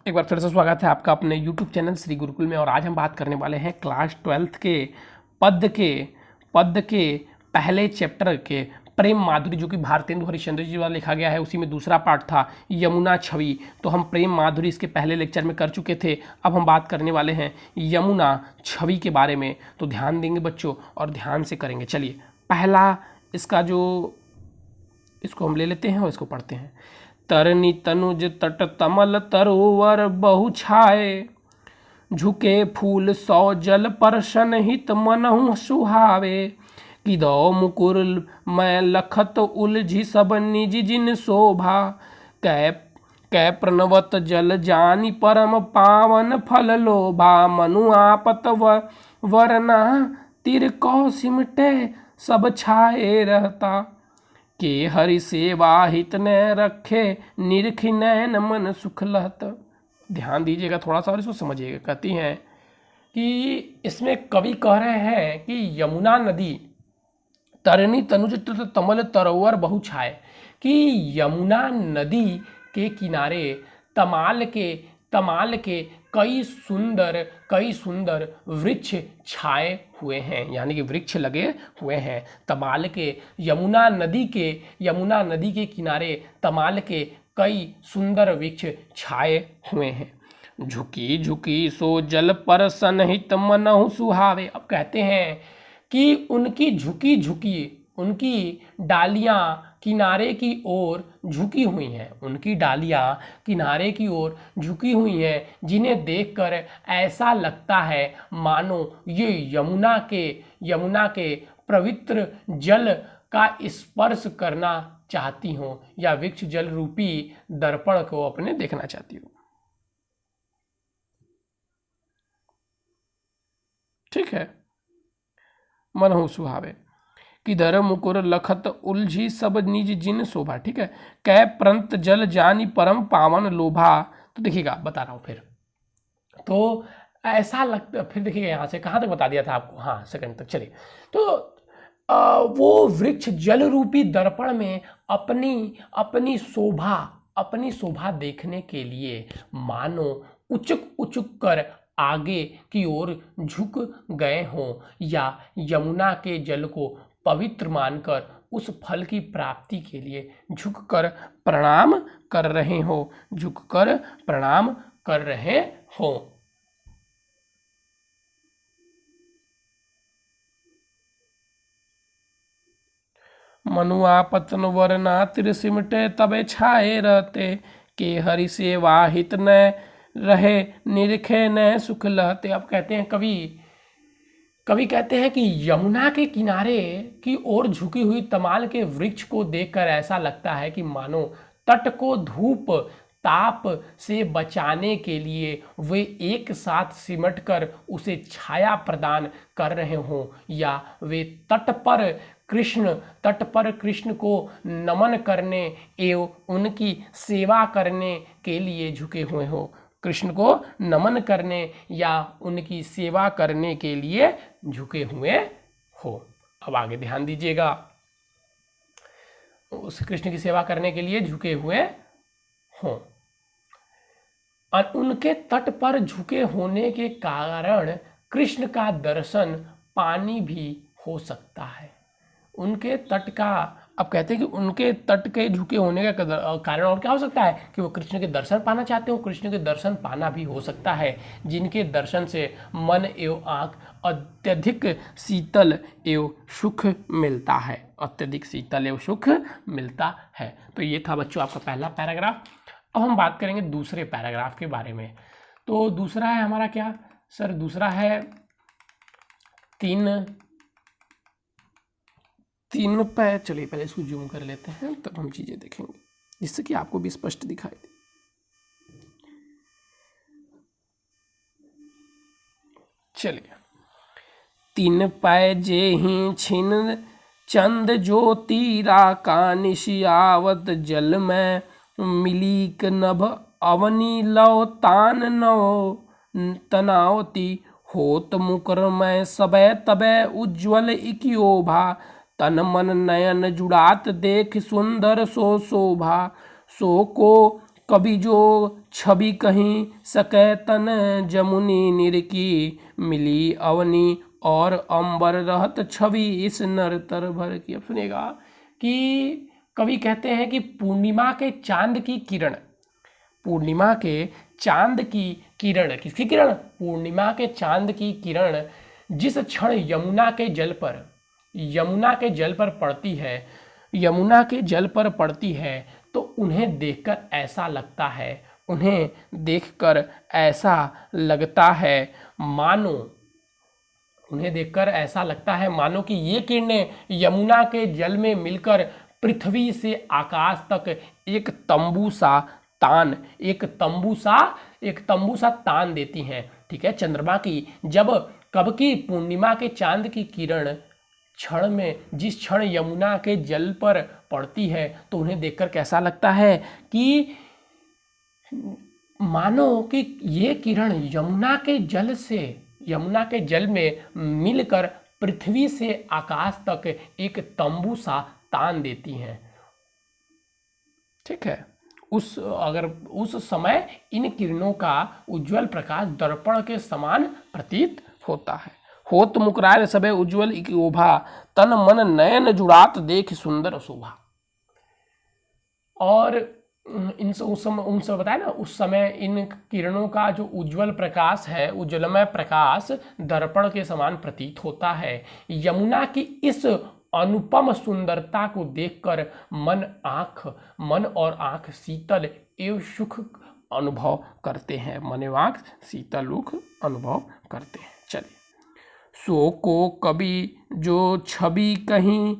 एक बार फिर से स्वागत है आपका अपने YouTube चैनल श्री गुरुकुल में। और आज हम बात करने वाले हैं क्लास 12th के पद के पहले चैप्टर के प्रेम माधुरी, जो कि भारतेंदु हरिश्चंद्र जी द्वारा लिखा गया है। उसी में दूसरा पार्ट था यमुना छवि। तो हम प्रेम माधुरी इसके पहले लेक्चर में कर चुके थे। अब हम बात करने वाले हैं यमुना छवि के बारे में। तो ध्यान देंगे बच्चों और ध्यान से करेंगे। चलिए पहला इसका इसको हम ले लेते हैं और इसको पढ़ते हैं। तरनी तनुज तट तमल तरोवर बहु छाए, झुके फूल सौ जल परशन हित मनहु सुहावे। किदौ मुकुर मैं लखत उलझी सब निज जिन शोभा, कै कै प्रणवत जल जानी परम पावन फल लोभा। मनु आपत वरना तिर कौ सिमटे सब छाए रहता, के हरि सेवा हित न रखे निरख नैन मन सुख लहत। ध्यान दीजिएगा थोड़ा सा और इसको समझिएगा। कहती हैं कि इसमें कवि कह रहे हैं कि यमुना नदी तरनी तनुज तमल तरोवर बहु छाए, कि यमुना नदी के किनारे तमाल के कई सुंदर वृक्ष छाए हुए हैं, यानी कि वृक्ष लगे हुए हैं। तमाल के यमुना नदी के किनारे तमाल के कई सुंदर वृक्ष छाए हुए हैं। झुकी झुकी सो जल पर सनहित मनहु सुहावे। अब कहते हैं कि उनकी डालियां किनारे की ओर झुकी हुई हैं, झुकी हुई हैं, जिन्हें देखकर ऐसा लगता है मानो ये यमुना के पवित्र जल का स्पर्श करना चाहती हों, या वृक्ष जल रूपी दर्पण को अपने देखना चाहती हो। ठीक है। मनहु सुहावे, किधर मुकुर लखत उलझी सब निज जिन शोभा। ठीक है। कै प्रंत जल जानी परम पावन लोभा। तो देखिएगा बता रहा हूं फिर, तो ऐसा लगता, फिर देखिएगा यहां से कहां तक बता दिया था आपको, हाँ सेकंड तक। चलिए, तो वो वृक्ष जल रूपी दर्पण में अपनी शोभा देखने के लिए मानो उचुक कर आगे की ओर झुक गए हों, या यमुना के जल को पवित्र मानकर उस फल की प्राप्ति के लिए झुककर प्रणाम कर रहे हों। मनुआ पतन वरना तिर सिमटे तबे छाए रहते, के हरि सेवा हित न रहे निरखे न सुख लहते। अब कहते हैं कवि कहते हैं कि यमुना के किनारे की ओर झुकी हुई तमाल के वृक्ष को देखकर ऐसा लगता है कि मानो तट को धूप ताप से बचाने के लिए वे एक साथ सिमटकर उसे छाया प्रदान कर रहे हों, या वे तट पर कृष्ण को नमन करने एवं उनकी सेवा करने के लिए झुके हुए हों। कृष्ण को नमन करने या उनकी सेवा करने के लिए झुके हुए हो। अब आगे ध्यान दीजिएगा, उस कृष्ण की सेवा करने के लिए झुके हुए हो, और उनके तट पर झुके होने के कारण कृष्ण का दर्शन पानी भी हो सकता है। उनके तट का, अब कहते हैं कि उनके तट के झुके होने का कारण और क्या हो सकता है कि वो कृष्ण के दर्शन पाना चाहते हो। कृष्ण के दर्शन पाना भी हो सकता है, जिनके दर्शन से मन एवं आँख अत्यधिक शीतल एवं सुख मिलता है, तो ये था बच्चों आपका पहला पैराग्राफ। अब हम बात करेंगे दूसरे पैराग्राफ के बारे में। तो दूसरा है हमारा क्या सर, दूसरा है तीन पे। चलिए पहले इसको जूम कर लेते हैं, तब हम चीजें देखेंगे जिससे कि आपको भी स्पष्ट दिखाई दे। चलिए, तीन पै जे ही छिन चंद ज्योति राका, निशियावत जल में मिलीक नभ अवनी लव तान नव तनावती। होत मुकर में सबे तबे उज्ज्वल इकियोभा, तन मन नयन जुड़ात देख सुंदर सो शोभा। सो को कवि जो छवि कहीं सकै तन जमुनी निरकी, मिली अवनी और अंबर रहत छवि इस नर तर भर की। अब सुनिएगा कि कवि कहते हैं कि पूर्णिमा के चांद की किरण, पूर्णिमा के चांद की किरण, किसकी किरण? पूर्णिमा के चांद की किरण जिस क्षण यमुना के जल पर, यमुना के जल पर पड़ती है, यमुना के जल पर पड़ती है तो उन्हें देखकर ऐसा लगता है, उन्हें देखकर ऐसा लगता है मानो, उन्हें देखकर ऐसा लगता है मानो कि ये किरणें यमुना के जल में मिलकर पृथ्वी से आकाश तक एक तंबू सा तान, एक तंबू सा तान देती हैं। ठीक है, चंद्रमा की जब कब की? पूर्णिमा के चांद की किरण क्षण में, जिस क्षण यमुना के जल पर पड़ती है तो उन्हें देखकर कैसा लगता है कि मानो कि ये किरण यमुना के जल से, यमुना के जल में मिलकर पृथ्वी से आकाश तक एक तंबू सा तान देती हैं। ठीक है, उस समय इन किरणों का उज्जवल प्रकाश दर्पण के समान प्रतीत होता है। होत मुकराय सबे उज्जवल इक ओभा, तन मन नयन जुड़ात देख सुंदर शोभा। और उस समय बताया ना, उस समय इन किरणों का जो उज्जवल प्रकाश है, उज्ज्वलमय प्रकाश दर्पण के समान प्रतीत होता है। यमुना की इस अनुपम सुंदरता को देखकर मन और आंख शीतल एवं सुख अनुभव करते हैं, मन एवं आंख शीतल सुख अनुभव करते हैं। चलिए, सो को कवि जो छवि कहीं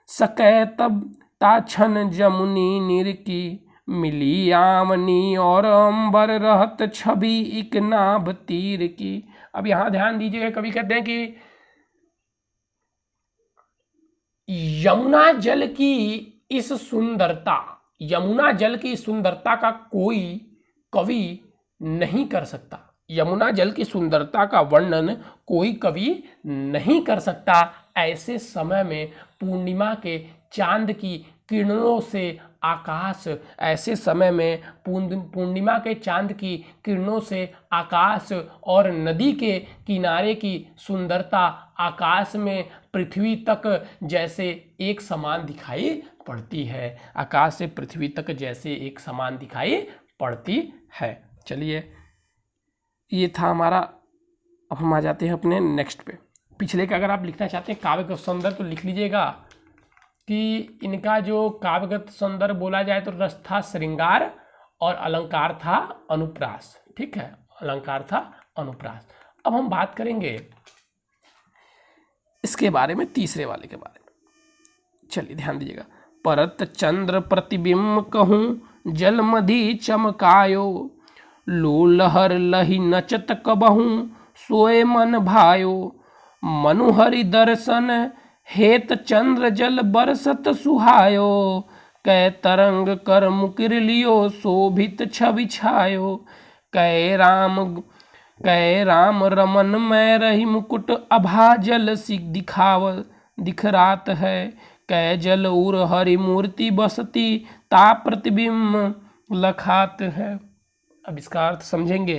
सकै तब ताछन जमुनी निरकी, मिली आमनी और अंबर रहत छवि इक नाभ तीर की। अब यहाँ ध्यान दीजिएगा, कवि कहते हैं कि यमुना जल की इस सुंदरता, यमुना जल की सुंदरता का कोई कवि नहीं कर सकता, यमुना जल की सुंदरता का वर्णन कोई कवि नहीं कर सकता। ऐसे समय में पूर्णिमा के चांद की किरणों से आकाश, ऐसे समय में पूर्णिमा के चांद की किरणों से आकाश और नदी के किनारे की सुंदरता आकाश में पृथ्वी तक जैसे एक समान दिखाई पड़ती है, आकाश से पृथ्वी तक जैसे एक समान दिखाई पड़ती है। चलिए, ये था हमारा। अब हम आ जाते हैं अपने नेक्स्ट पे। पिछले का अगर आप लिखना चाहते हैं काव्यगत सौंदर्य तो लिख लीजिएगा कि इनका जो काव्यगत सौंदर्य बोला जाए तो रस था श्रृंगार और अलंकार था अनुप्रास। ठीक है, अलंकार था अनुप्रास। अब हम बात करेंगे इसके बारे में, तीसरे वाले के बारे में। चलिए ध्यान दीजिएगा। परत चंद्र प्रतिबिंब कहूँ जल मधि चमकायो, लो लहर लही नचत कबहू सोए मन भायो, मनुहरि दर्शन हेत चंद्र जल बरसत सुहायो, कै तरंग कर मुकिर लियो शोभित छवि छायो, कै राम रमन में रही मुकुट अभा जल दिखरात है, कै जल उर हरि मूर्ति बसती ता प्रतिबिंब लखात है। अब इसका अर्थ समझेंगे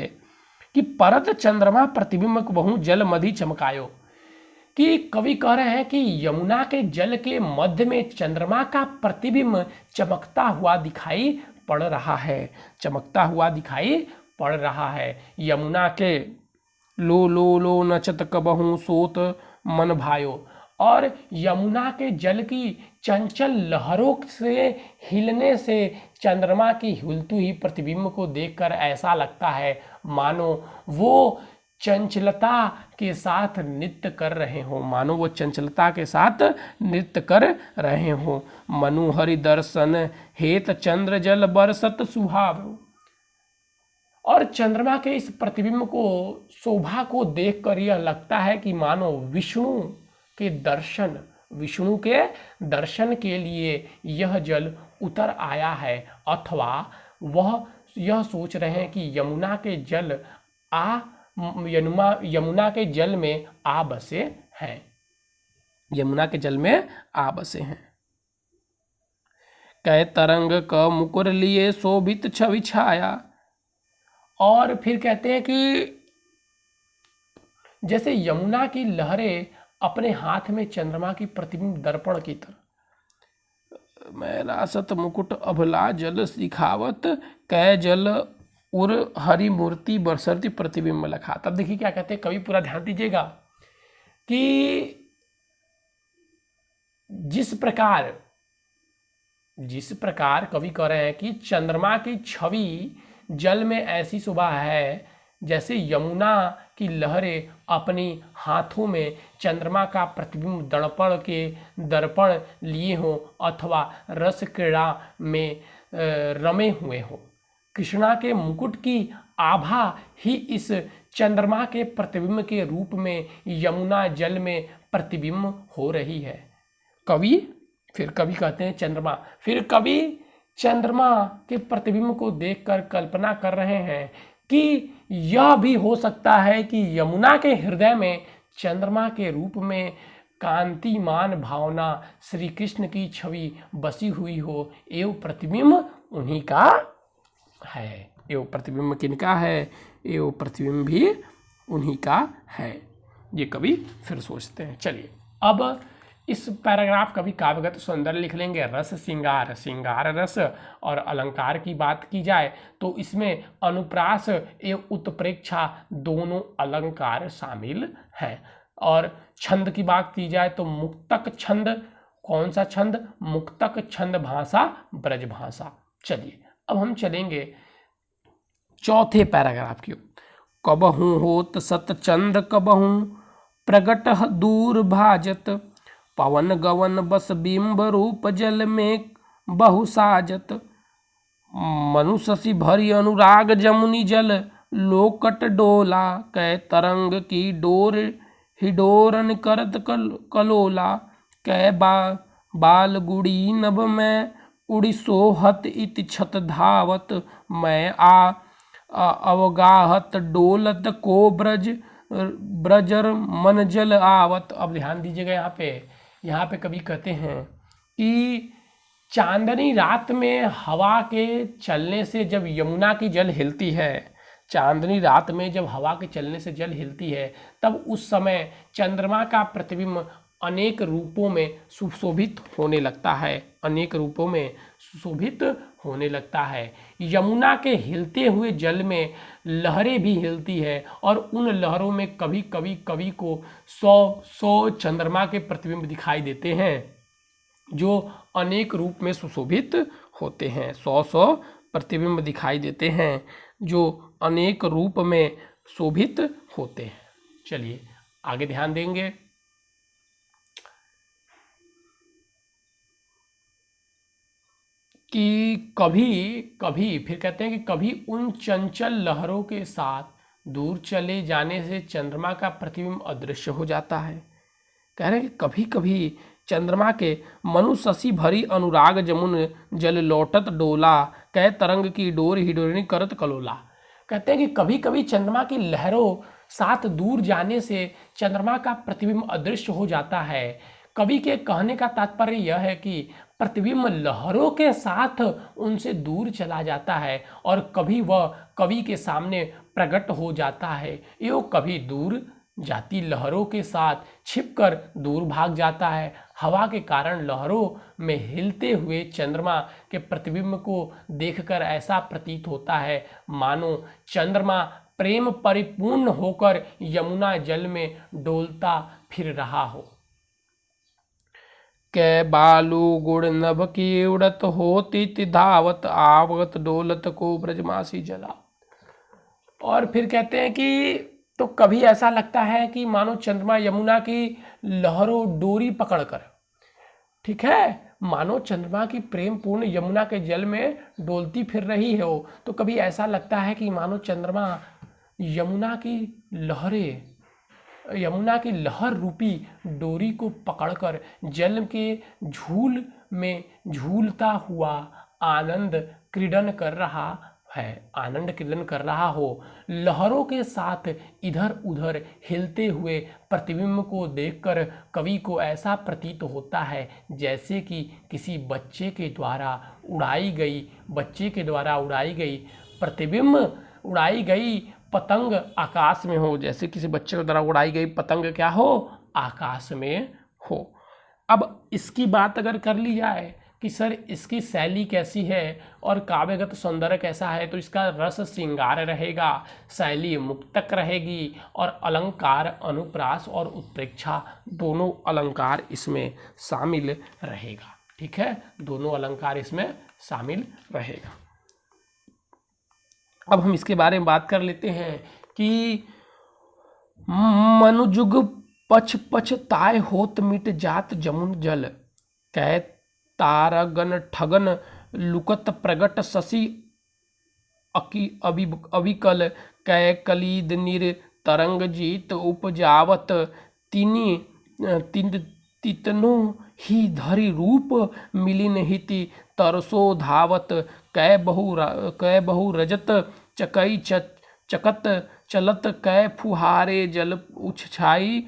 कि परत चंद्रमा प्रतिबिंब बहु जल मधि चमकायो, कि कवि कह रहे हैं कि यमुना के जल के मध्य में चंद्रमा का प्रतिबिंब चमकता हुआ दिखाई पड़ रहा है, चमकता हुआ दिखाई पड़ रहा है। यमुना के लो लो लो नचत कबहू सोत मन भायो, और यमुना के जल की चंचल लहरों से हिलने से चंद्रमा की हिलती हुई प्रतिबिंब को देखकर ऐसा लगता है मानो वो चंचलता के साथ नृत्य कर रहे हो, मानो वो चंचलता के साथ नृत्य कर रहे हो। मनुहरि दर्शन हेत चंद्र जल बरसत सुहाव, और चंद्रमा के इस प्रतिबिंब को, शोभा को देखकर यह लगता है कि मानो विष्णु के दर्शन के लिए यह जल उतर आया है, अथवा वह यह सोच रहे हैं कि यमुना के जल में आ बसे हैं, यमुना के जल में आ बसे हैं। कै तरंग क मुकुर लिए शोभित छवि छाया। और फिर कहते हैं कि जैसे यमुना की लहरें अपने हाथ में चंद्रमा की प्रतिबिंब दर्पण की तरह, मैला सत मुकुट अभला जल सिखावत, कै जल उर हरि मूर्ति बरसती प्रतिबिंब लखा। तब देखिए क्या कहते हैं कवि, पूरा ध्यान दीजिएगा कि जिस प्रकार कवि कह रहे हैं कि चंद्रमा की छवि जल में ऐसी शोभा है जैसे यमुना की लहरें अपनी हाथों में चंद्रमा का प्रतिबिंब दर्पण लिए हों अथवा रस क्रीड़ा में रमे हुए हों। कृष्णा के मुकुट की आभा ही इस चंद्रमा के प्रतिबिंब के रूप में यमुना जल में प्रतिबिंब हो रही है। फिर कवि कहते हैं चंद्रमा, फिर कवि चंद्रमा के प्रतिबिंब को देखकर कल्पना कर रहे हैं कि यह भी हो सकता है कि यमुना के हृदय में चंद्रमा के रूप में कांतिमान भावना श्री कृष्ण की छवि बसी हुई हो, एवं प्रतिबिंब उन्हीं का है। एवं प्रतिबिंब किनका है? एवं प्रतिबिंब भी उन्हीं का है। ये कवि फिर सोचते हैं। चलिए अब इस पैराग्राफ का भी काव्यगत सौंदर्य लिख लेंगे। रस श्रृंगार, श्रृंगार रस और अलंकार की बात की जाए तो इसमें अनुप्रास एवं उत्प्रेक्षा दोनों अलंकार शामिल हैं। और छंद की बात की जाए तो मुक्तक छंद, कौन सा छंद? मुक्तक छंद भाषा ब्रज भाषा। चलिए अब हम चलेंगे चौथे पैराग्राफ की। कबहू होत सतचंद कबहू प्रगट दूर भाजत, पवन गवन बस बिंब रूप जल में बहु साजत, मनुष्य भरी अनुराग जमुनी जल लोकट डोला, कै तरंग की डोर हिडोरन करत कलोला, कै बाल गुड़ी नभ में उड़ी सोहत इति छत धावत, मैं अवगाहत डोलत को ब्रजर मन जल आवत। अब ध्यान दीजिएगा यहाँ पे कवि कहते हैं कि चांदनी रात में हवा के चलने से जब यमुना की जल हिलती है, चांदनी रात में जब हवा के चलने से जल हिलती है, तब उस समय चंद्रमा का प्रतिबिंब अनेक रूपों में सुशोभित होने लगता है, अनेक रूपों में सुशोभित होने लगता है। यमुना के हिलते हुए जल में लहरें भी हिलती है और उन लहरों में कभी कभी कवि को 100 चंद्रमा के प्रतिबिंब दिखाई देते हैं जो अनेक रूप में सुशोभित होते हैं। 100 प्रतिबिंब दिखाई देते हैं जो अनेक रूप में शोभित होते हैं। चलिए आगे ध्यान देंगे कि कभी फिर कहते हैं कि कभी उन चंचल लहरों के साथ दूर चले जाने से चंद्रमा का प्रतिबिंब अदृश्य हो जाता है। कह रहे हैं कि कभी कभी चंद्रमा के मनु शशि भरी अनुराग जमुन जल लौटत डोला, कै तरंग की डोर हिडोरनी करत कलोला। कहते हैं कि कभी कभी चंद्रमा की लहरों साथ दूर जाने से चंद्रमा का प्रतिबिंब अदृश्य हो जाता है। कवि के कहने का तात्पर्य यह है कि प्रतिबिंब लहरों के साथ उनसे दूर चला जाता है और कभी वह कवि के सामने प्रकट हो जाता है, एवं कभी दूर जाती लहरों के साथ छिपकर दूर भाग जाता है। हवा के कारण लहरों में हिलते हुए चंद्रमा के प्रतिबिंब को देखकर ऐसा प्रतीत होता है मानो चंद्रमा प्रेम परिपूर्ण होकर यमुना जल में डोलता फिर रहा हो। कै बालू गुड़ नभ की उड़त होती धावत, आवत डोलत को ब्रजमासी जला। और फिर कहते हैं कि तो कभी ऐसा लगता है कि मानो चंद्रमा यमुना की लहरों डोरी पकड़कर, ठीक है, मानो चंद्रमा की प्रेम पूर्ण यमुना के जल में डोलती फिर रही हो। तो कभी ऐसा लगता है कि मानो चंद्रमा यमुना की लहर रूपी डोरी को पकड़कर जल के झूल में झूलता हुआ आनंद क्रीडन कर रहा है, आनंद कीर्तन कर रहा हो, लहरों के साथ इधर उधर हिलते हुए प्रतिबिंब को देखकर कवि को ऐसा प्रतीत होता है जैसे कि किसी बच्चे के द्वारा उड़ाई गई प्रतिबिंब उड़ाई गई पतंग आकाश में हो, जैसे किसी बच्चे के द्वारा उड़ाई गई पतंग क्या हो, आकाश में हो। अब इसकी बात अगर कर ली जाए कि सर इसकी शैली कैसी है और काव्यगत सौंदर्य कैसा है, तो इसका रस श्रृंगार रहेगा, शैली मुक्तक रहेगी और अलंकार अनुप्रास और उत्प्रेक्षा दोनों अलंकार इसमें शामिल रहेगा। ठीक है, दोनों अलंकार इसमें शामिल रहेगा। अब हम इसके बारे में बात कर लेते हैं कि मनुजुग पछ पछ ताय होत मिट जात जमुन जल, कै तारगन ठगन लुकत प्रगट शशि अविकल, कै कलीद निर तरंग जीत उपजावत, तितनो ही धरि रूप मिलिन हिति तरसो धावत, कै बहु रजत चकई चकत चलत, कै फुहारे जल उछाई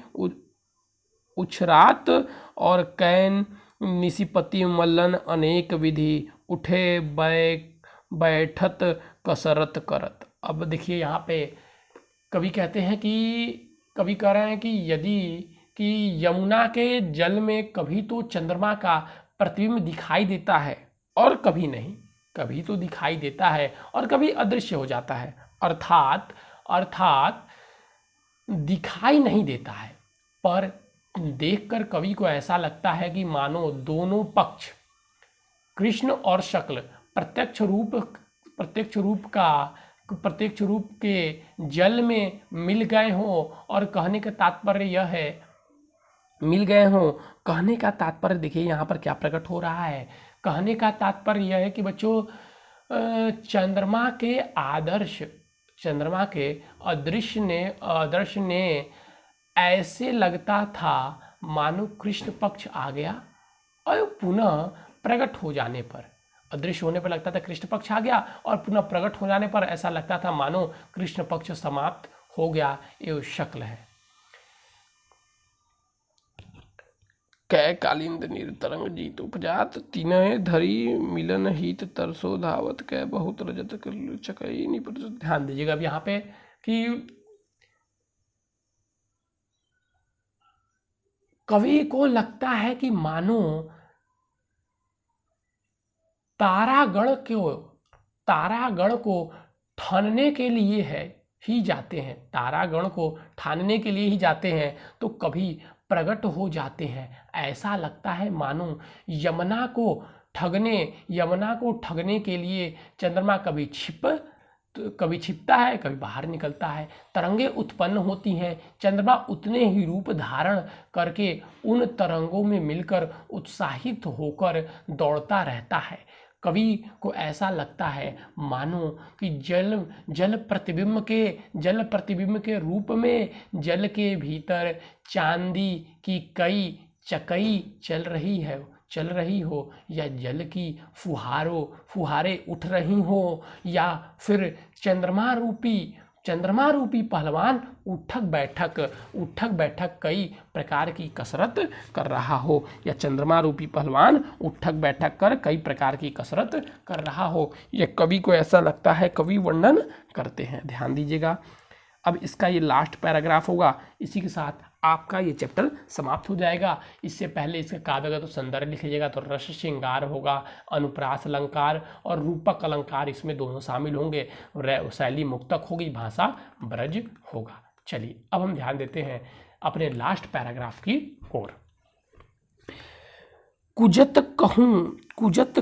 उछरात, और कैन निशिपति मल्लन अनेक विधि, उठे बैठत कसरत करत। अब देखिए यहाँ पे कवि कहते हैं कि कवि कह रहे हैं कि यदि कि यमुना के जल में कभी तो चंद्रमा का प्रतिबिंब दिखाई देता है और कभी नहीं, कभी तो दिखाई देता है और कभी अदृश्य हो जाता है, अर्थात दिखाई नहीं देता है, पर देखकर कवि को ऐसा लगता है कि मानो दोनों पक्ष कृष्ण और शक्ल प्रत्यक्ष रूप के जल में मिल गए हों, और कहने का तात्पर्य यह है, मिल गए हों, कहने का तात्पर्य देखिए यहाँ पर क्या प्रकट हो रहा है। कहने का तात्पर्य यह है कि बच्चों चंद्रमा के अदृश्य ने ऐसे लगता था मानो कृष्ण पक्ष आ गया और पुनः प्रकट हो जाने पर, अदृश्य होने पर लगता था कृष्ण पक्ष आ गया और पुनः प्रकट हो जाने पर ऐसा लगता था मानो कृष्ण पक्ष समाप्त हो गया। ये शक्ल है। कै कालिंद निर्तरंग जीत उपजात, तीनय धरी मिलन हित तरसो धावत, कै बहुत रजत चकई निपट। ध्यान दीजिएगा अब यहाँ पे कि कवि को लगता है कि मानो तारागण को ठानने के लिए ही जाते हैं, तारागण को ठानने के लिए ही जाते हैं तो कभी प्रकट हो जाते हैं। ऐसा लगता है मानो यमुना को ठगने के लिए चंद्रमा कभी छिपता है, कभी बाहर निकलता है, तरंगे उत्पन्न होती हैं, चंद्रमा उतने ही रूप धारण करके उन तरंगों में मिलकर उत्साहित होकर दौड़ता रहता है। कवि को ऐसा लगता है मानो कि जल प्रतिबिंब के रूप में जल के भीतर चांदी की कई चकई चल रही हो, या जल की फुहारे उठ रही हो, या फिर चंद्रमा रूपी पहलवान उठक बैठक कई प्रकार की कसरत कर रहा हो, या चंद्रमा रूपी पहलवान उठक बैठक कर कई प्रकार की कसरत कर रहा हो, यह कवि को ऐसा लगता है, कवि वर्णन करते हैं। ध्यान दीजिएगा। अब इसका ये लास्ट पैराग्राफ होगा, इसी के साथ आपका ये चैप्टर समाप्त हो जाएगा। इससे पहले इसका काव्यगत तो सौंदर्य लिख लीजिएगा, तो रस श्रृंगार होगा, अनुप्रास अलंकार और रूपक अलंकार इसमें दोनों शामिल होंगे, शैली मुक्तक होगी, भाषा ब्रज होगा। चलिए अब हम ध्यान देते हैं अपने लास्ट पैराग्राफ की ओर। कुजत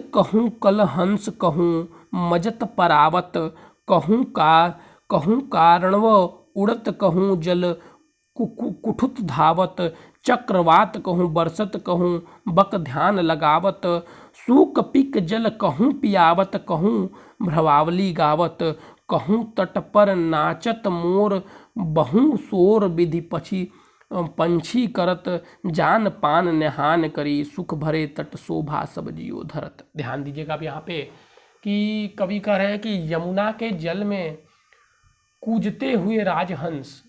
कहूँ कल हंस कहूँ मजत परावत, कहूँ कारणव उड़त कहूँ जल कुठुत धावत, चक्रवात कहूँ बरसत कहूँ बक ध्यान लगावत, सूक पिक जल कहूँ पियावत कहूँ भ्रवावली गावत, कहूँ तट पर नाचत मोर बहु शोर विधि पंछी करत, जान पान नेहान करी सुख भरे तट शोभा सब जियो धरत। ध्यान दीजिएगा अब यहाँ पे कि कवि कह रहे हैं कि यमुना के जल में कूजते हुए राजहंस,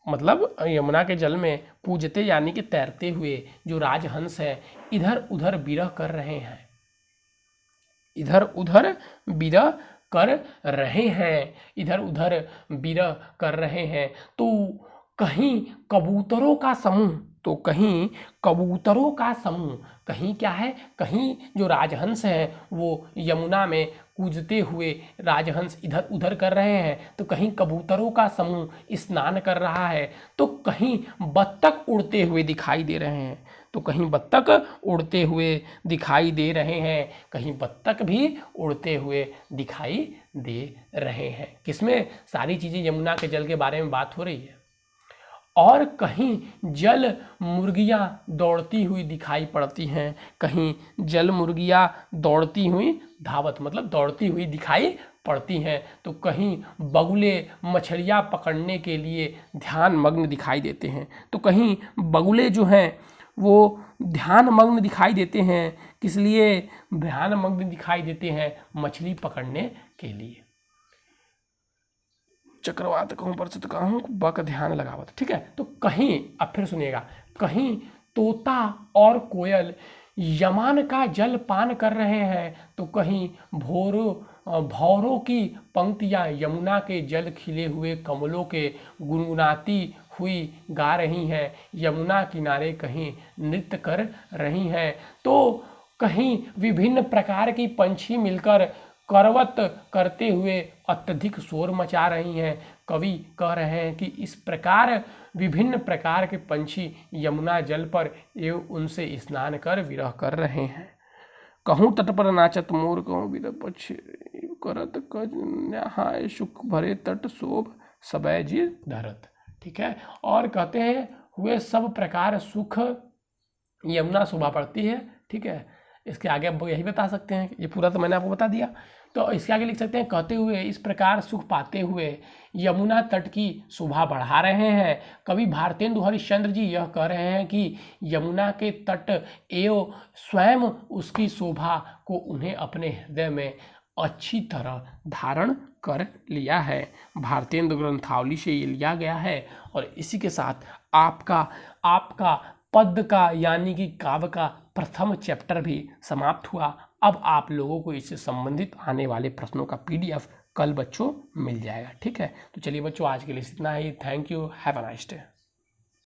मतलब यमुना के जल में कूजते यानी कि तैरते हुए जो राजहंस है इधर उधर विरह कर रहे हैं, इधर उधर विरह कर रहे हैं, इधर उधर विरह कर रहे हैं। तो कहीं कबूतरों का समूह, तो कहीं कबूतरों का समूह, कहीं क्या है, कहीं जो राजहंस है वो यमुना में कूदते हुए राजहंस इधर उधर कर रहे हैं, तो कहीं कबूतरों का समूह स्नान कर रहा है, तो कहीं बत्तख उड़ते हुए दिखाई दे रहे हैं, तो कहीं बत्तख उड़ते हुए दिखाई दे रहे हैं, कहीं बत्तख भी उड़ते हुए दिखाई दे रहे हैं। किसमें? सारी चीज़ें यमुना के जल के बारे में बात हो रही है। और कहीं जल मुर्गियाँ दौड़ती हुई दिखाई पड़ती हैं, कहीं जल मुर्गियाँ दौड़ती हुई, धावत मतलब दौड़ती हुई दिखाई पड़ती हैं, तो कहीं बगुले मछलियाँ पकड़ने के लिए ध्यान मग्न दिखाई देते हैं, तो कहीं बगुले जो हैं वो ध्यान मग्न दिखाई देते हैं। किस लिए ध्यान मग्न दिखाई देते हैं? मछली पकड़ने के लिए। चक्रवात कहूँ परसत कहूँ बक ध्यान लगावत, ठीक है। तो कहीं, अब फिर सुनिएगा, कहीं तोता और कोयल यमान का जल पान कर रहे हैं, तो कहीं भौरों की पंक्तियाँ यमुना के जल खिले हुए कमलों के गुनगुनाती हुई गा रही हैं, यमुना किनारे कहीं नृत्य कर रही हैं, तो कहीं विभिन्न प्रकार की पंछी मिलकर करवत करते हुए अत्यधिक शोर मचा रही हैं। कवि कह रहे हैं कि इस प्रकार विभिन्न प्रकार के पंछी यमुना जल पर एवं उनसे स्नान कर विरह कर रहे हैं। कहूँ तट पर नाचत मोर, कहूँ विरह पक्ष करत कज नहाय, सुख भरे तट शोभ सबय जी धरत, ठीक है। और कहते हैं हुए सब प्रकार सुख यमुना शोभा पड़ती है, ठीक है। इसके आगे अब यही बता सकते हैं, ये पूरा तो मैंने आपको बता दिया, तो इसके आगे लिख सकते हैं कहते हुए इस प्रकार सुख पाते हुए यमुना तट की शोभा बढ़ा रहे हैं। कवि भारतेंदु हरिश्चंद्र जी यह कह रहे हैं कि यमुना के तट एवं स्वयं उसकी शोभा को उन्हें अपने हृदय में अच्छी तरह धारण कर लिया है। भारतेंदु ग्रंथावली से ये लिया गया है। और इसी के साथ आपका पद्य का यानी कि काव्य का प्रथम चैप्टर भी समाप्त हुआ। अब आप लोगों को इससे संबंधित आने वाले प्रश्नों का PDF कल बच्चों मिल जाएगा, ठीक है। तो चलिए बच्चों, आज के लिए इतना ही। Thank you, have a nice day.